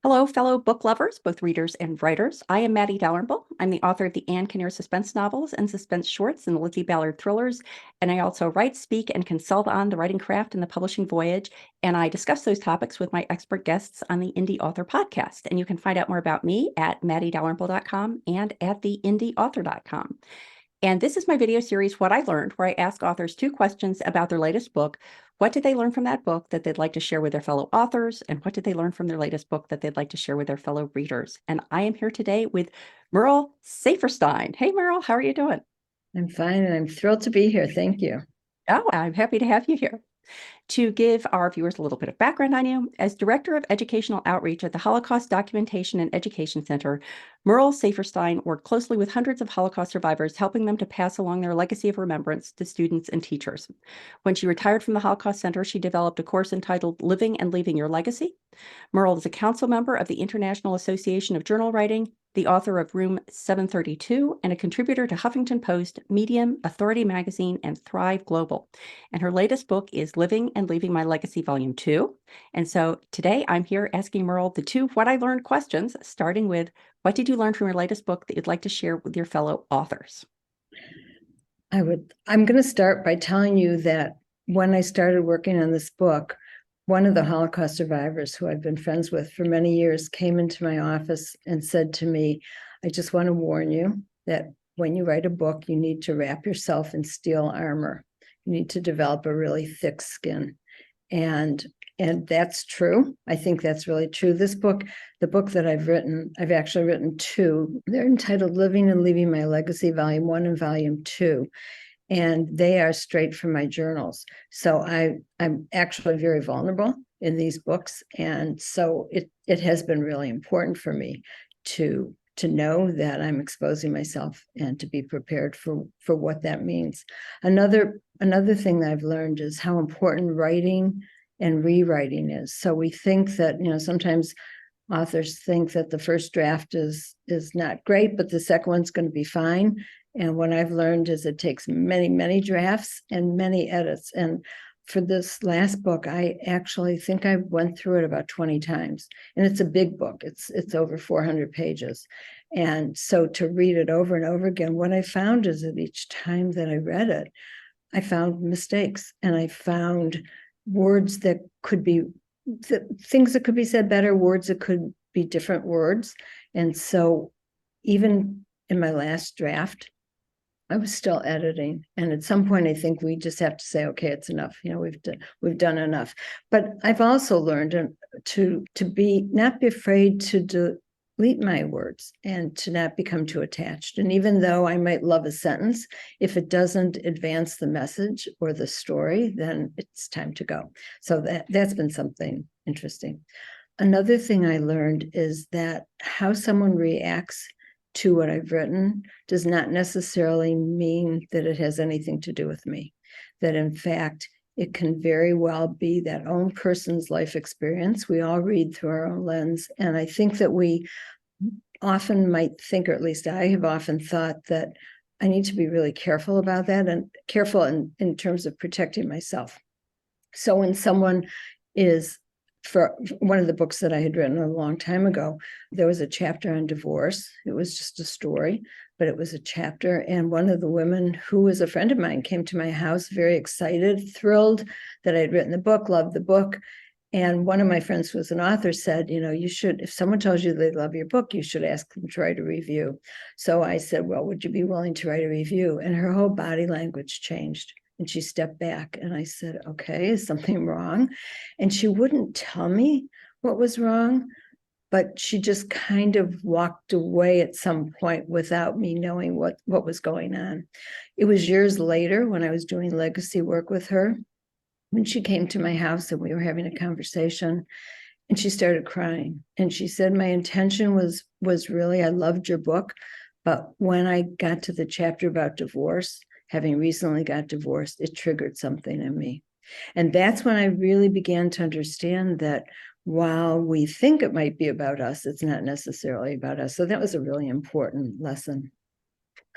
Hello, fellow book lovers, both readers and writers. I am Maddie Dalrymple. I'm the author of the Anne Kinnear suspense novels and suspense shorts and the Lizzie Ballard thrillers. And I also write, speak, and consult on the writing craft and the publishing voyage. And I discuss those topics with my expert guests on the Indie Author podcast. And you can find out more about me at maddiedalrymple.com and at theindieauthor.com. And this is my video series, What I Learned, where I ask authors 2 questions about their latest book. What did they learn from that book that they'd like to share with their fellow authors? And what did they learn from their latest book that they'd like to share with their fellow readers? And I am here today with Merle Saferstein. Hey, Merle, how are you doing? I'm fine, and I'm thrilled to be here. Thank you. Oh, I'm happy to have you here. To give our viewers a little bit of background on you, as Director of Educational Outreach at the Holocaust Documentation and Education Center, Merle Saferstein worked closely with hundreds of Holocaust survivors, helping them to pass along their legacy of remembrance to students and teachers. When she retired from the Holocaust Center, she developed a course entitled Living and Leaving Your Legacy. Merle is a council member of the International Association of Journal Writing, the author of Room 732, and a contributor to Huffington Post, Medium, Authority Magazine, and Thrive Global. And her latest book is Living and Leaving My Legacy, Volume 2. And so today I'm here asking Merle the 2 What I Learned questions, starting with, what did you learn from your latest book that you'd like to share with your fellow authors? I'm going to start by telling you that when I started working on this book, one of the Holocaust survivors who I've been friends with for many years came into my office and said to me, I just want to warn you that when you write a book, you need to wrap yourself in steel armor. You need to develop a really thick skin. And that's true. I think that's really true. This book, the book that I've written, I've actually written 2. They're entitled Living and Leaving My Legacy, Volume 1 and Volume 2. And they are straight from my journals. So I'm actually very vulnerable in these books. And so it has been really important for me to know that I'm exposing myself and to be prepared for what that means. Another thing that I've learned is how important writing and rewriting is. So we think that, sometimes authors think that the first draft is not great, but the second one's going to be fine. And what I've learned is it takes many, many drafts and many edits. And for this last book, I actually think I went through it about 20 times. And it's a big book. It's over 400 pages. And so to read it over and over again, what I found is that each time that I read it, I found mistakes, and I found words that could be, things that could be said better, words that could be different words. And so even in my last draft, I was still editing. And at some point, I think we just have to say, okay, it's enough. We've done enough. But I've also learned to not be afraid to delete my words and to not become too attached. And even though I might love a sentence, if it doesn't advance the message or the story, then it's time to go. So that's been something interesting. Another thing I learned is that how someone reacts to what I've written does not necessarily mean that it has anything to do with me. That in fact, it can very well be that own person's life experience. We all read through our own lens. And I think that we often might think, or at least I have often thought, that I need to be really careful about that, and careful in terms of protecting myself. So when someone is, for one of the books that I had written a long time ago, there was a chapter on divorce. It was just a story, but it was a chapter. And one of the women who was a friend of mine came to my house very excited, thrilled that I'd written the book, loved the book. And one of my friends who was an author said, you should, if someone tells you they love your book, you should ask them to write a review. So I said, well, would you be willing to write a review? And her whole body language changed. And she stepped back, and I said, okay, is something wrong? And she wouldn't tell me what was wrong, but she just kind of walked away at some point without me knowing what was going on. It was years later when I was doing legacy work with her, when she came to my house and we were having a conversation, and she started crying. And she said, my intention was really, I loved your book, but when I got to the chapter about divorce, having recently got divorced, it triggered something in me. And that's when I really began to understand that while we think it might be about us, it's not necessarily about us. So that was a really important lesson.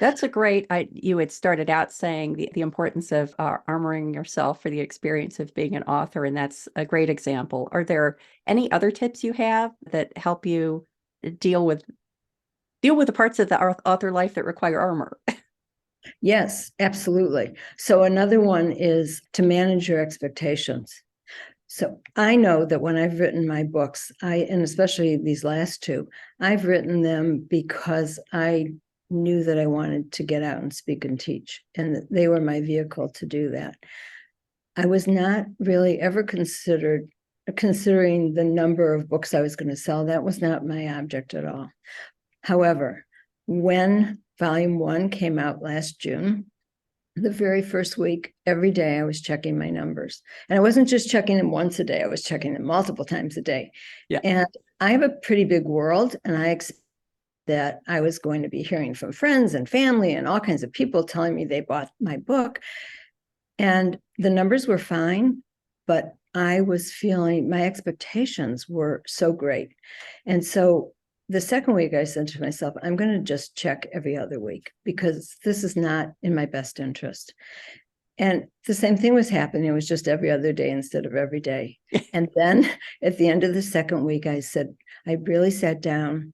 That's a great, you had started out saying the importance of armoring yourself for the experience of being an author, and that's a great example. Are there any other tips you have that help you deal with the parts of the author life that require armor? Yes, absolutely. So another one is to manage your expectations. So I know that when I've written my books, and especially these last two, I've written them because I knew that I wanted to get out and speak and teach, and that they were my vehicle to do that. I was not really ever considering the number of books I was going to sell. That was not my object at all. However, when volume 1 came out last June, the very first week, every day I was checking my numbers. And I wasn't just checking them once a day, I was checking them multiple times a day. Yeah. And I have a pretty big world, and I expect that I was going to be hearing from friends and family and all kinds of people telling me they bought my book. And the numbers were fine, but I was feeling my expectations were so great. And so the second week I said to myself, I'm going to just check every other week because this is not in my best interest. And the same thing was happening. It was just every other day instead of every day. And then at the end of the second week, I said, I really sat down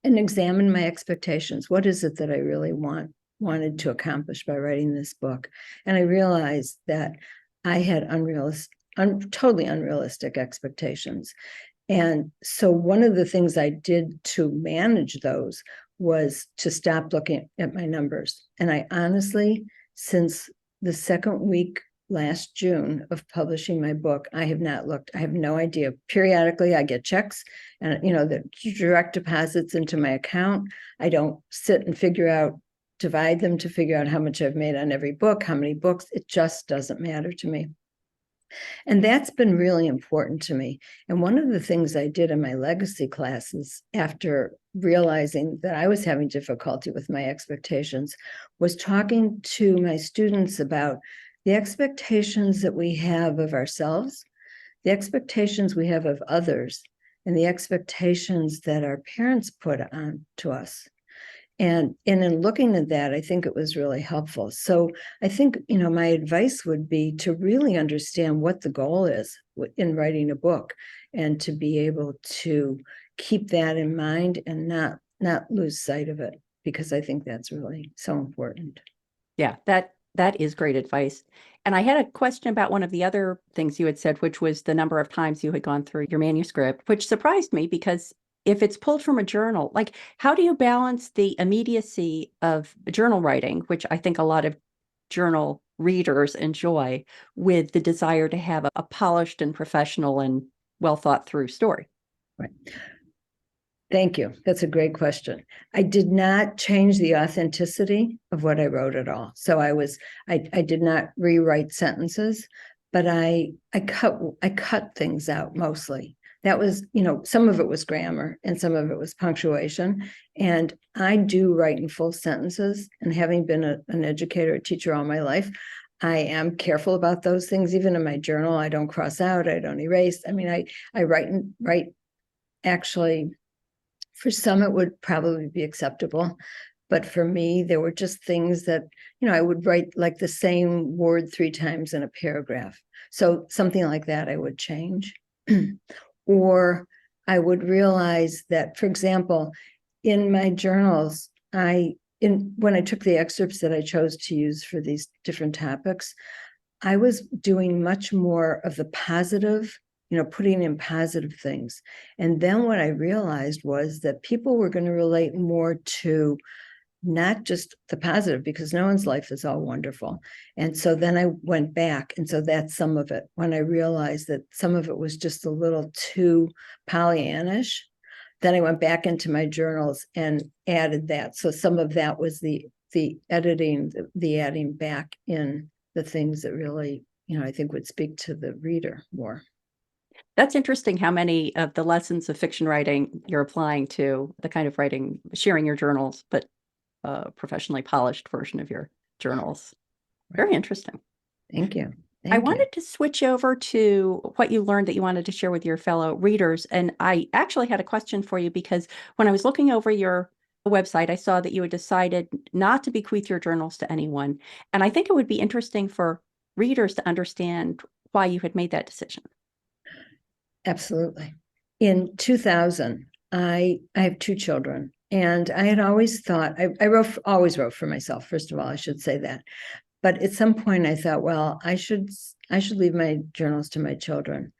and examined my expectations. What is it that I really wanted to accomplish by writing this book? And I realized that I had totally unrealistic expectations. And so one of the things I did to manage those was to stop looking at my numbers. And I honestly, since the second week last June of publishing my book, I have not looked. I have no idea. Periodically, I get checks and, the direct deposits into my account. I don't sit and divide them to figure out how much I've made on every book, how many books. It just doesn't matter to me. And that's been really important to me. And one of the things I did in my legacy classes after realizing that I was having difficulty with my expectations was talking to my students about the expectations that we have of ourselves, the expectations we have of others, and the expectations that our parents put on to us. And in looking at that, I think it was really helpful. So I think, my advice would be to really understand what the goal is in writing a book and to be able to keep that in mind and not lose sight of it, because I think that's really so important. Yeah, that is great advice. And I had a question about one of the other things you had said, which was the number of times you had gone through your manuscript, which surprised me because if it's pulled from a journal, like how do you balance the immediacy of journal writing, which I think a lot of journal readers enjoy, with the desire to have a polished and professional and well thought through story? Right. Thank you. That's a great question. I did not change the authenticity of what I wrote at all. So I did not rewrite sentences, but I cut things out mostly. That was, some of it was grammar and some of it was punctuation. And I do write in full sentences. And having been an educator, a teacher all my life, I am careful about those things. Even in my journal, I don't cross out, I don't erase. I mean, I write actually. For some, it would probably be acceptable. But for me, there were just things that, I would write like the same word 3 times in a paragraph. So something like that I would change. Or I would realize that, for example, in my journals, when I took the excerpts that I chose to use for these different topics, I was doing much more of the positive, putting in positive things. And then what I realized was that people were going to relate more to not just the positive, because no one's life is all wonderful. And so then I went back. And so that's some of it. When I realized that some of it was just a little too Pollyannish, then I went back into my journals and added that. So some of that was the editing, the adding back in the things that really, I think would speak to the reader more. That's interesting how many of the lessons of fiction writing you're applying to the kind of writing, sharing your journals, but a professionally polished version of your journals. Very interesting. Thank you. I wanted to switch over to what you learned that you wanted to share with your fellow readers. And I actually had a question for you because when I was looking over your website, I saw that you had decided not to bequeath your journals to anyone. And I think it would be interesting for readers to understand why you had made that decision. Absolutely. In 2000, I have two children, and I had always thought always wrote for myself. First of all, I should say that. But at some point, I thought, well, I should leave my journals to my children.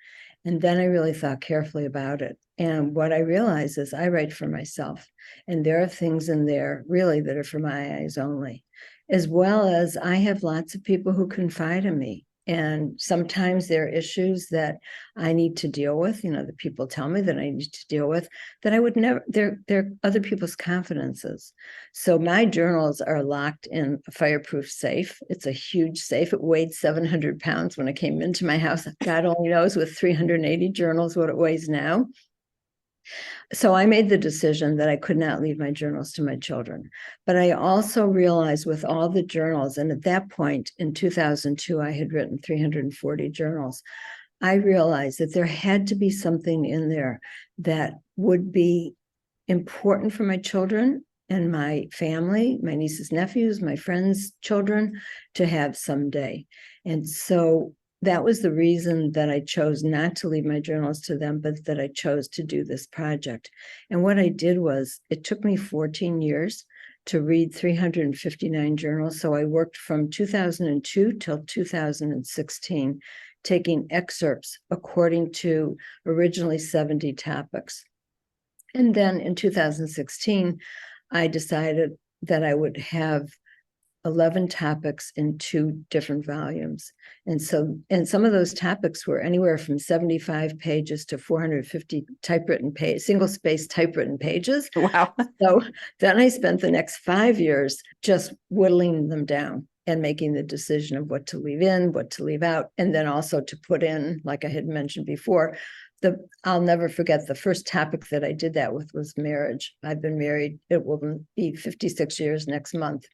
And then I really thought carefully about it. And what I realized is I write for myself. And there are things in there really that are for my eyes only, as well as I have lots of people who confide in me. And sometimes there are issues that I need to deal with, that people tell me that I need to deal with, that I would never, they're other people's confidences. So my journals are locked in a fireproof safe. It's a huge safe. It weighed 700 pounds when I came into my house. God only knows with 380 journals what it weighs now. So I made the decision that I could not leave my journals to my children. But I also realized with all the journals, and at that point in 2002, I had written 340 journals. I realized that there had to be something in there that would be important for my children and my family, my nieces, nephews, my friends' children to have someday. And so that was the reason that I chose not to leave my journals to them, but that I chose to do this project. And what I did was, it took me 14 years to read 359 journals. So I worked from 2002 till 2016, taking excerpts according to originally 70 topics. And then in 2016, I decided that I would have 11 topics in 2 different volumes. And some of those topics were anywhere from 75 pages to 450 typewritten pages, single-spaced typewritten pages. Wow. So then I spent the next 5 years just whittling them down and making the decision of what to leave in, what to leave out, and then also to put in, like I had mentioned before, I'll never forget the first topic that I did that with was marriage. I've been married, it will be 56 years next month.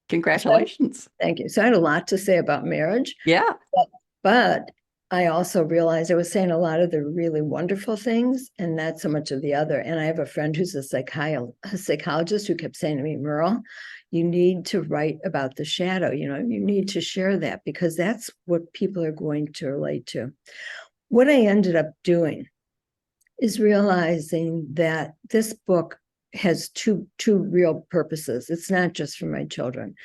Congratulations. Thank you. So I had a lot to say about marriage. Yeah. But I also realized I was saying a lot of the really wonderful things and not so much of the other. And I have a friend who's a psychologist who kept saying to me, Merle, you need to write about the shadow. You need to share that because that's what people are going to relate to. What I ended up doing is realizing that this book has two real purposes. It's not just for my children.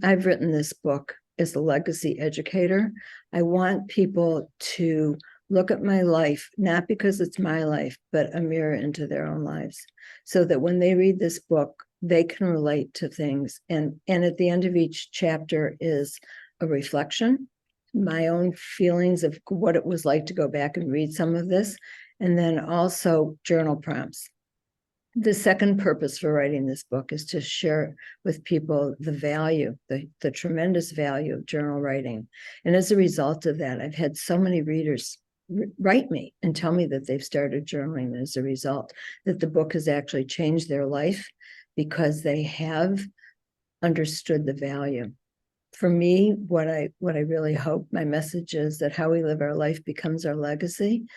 I've written this book as a legacy educator. I want people to look at my life, not because it's my life, but a mirror into their own lives, so that when they read this book, they can relate to things. And at the end of each chapter is a reflection, my own feelings of what it was like to go back and read some of this, and then also journal prompts. The second purpose for writing this book is to share with people the value, the tremendous value of journal writing. And as a result of that, I've had so many readers write me and tell me that they've started journaling as a result, that the book has actually changed their life because they have understood the value. For me, what I really hope my message is that how we live our life becomes our legacy.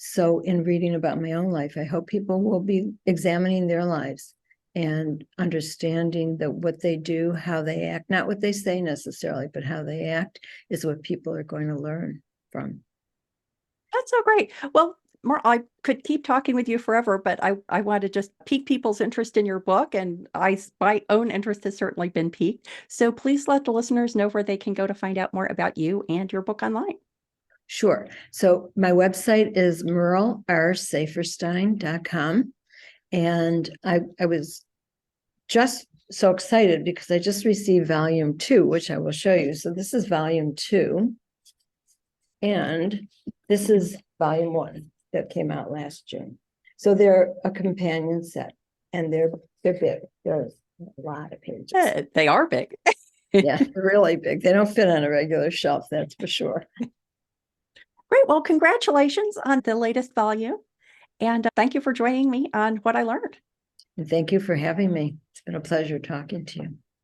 So in reading about my own life, I hope people will be examining their lives and understanding that what they do, how they act, not what they say necessarily, but how they act is what people are going to learn from. That's so great. Well, I could keep talking with you forever, but I want to just pique people's interest in your book, and my own interest has certainly been piqued. So please let the listeners know where they can go to find out more about you and your book online. Sure. So my website is merlesaferstein.com. And I was just so excited because I just received volume 2, which I will show you. So this is volume 2. And this is volume 1 that came out last June. So they're a companion set, and they're big. There's a lot of pages. They are big. Yeah, really big. They don't fit on a regular shelf, that's for sure. Great. Well, congratulations on the latest volume. And thank you for joining me on What I Learned. And thank you for having me. It's been a pleasure talking to you.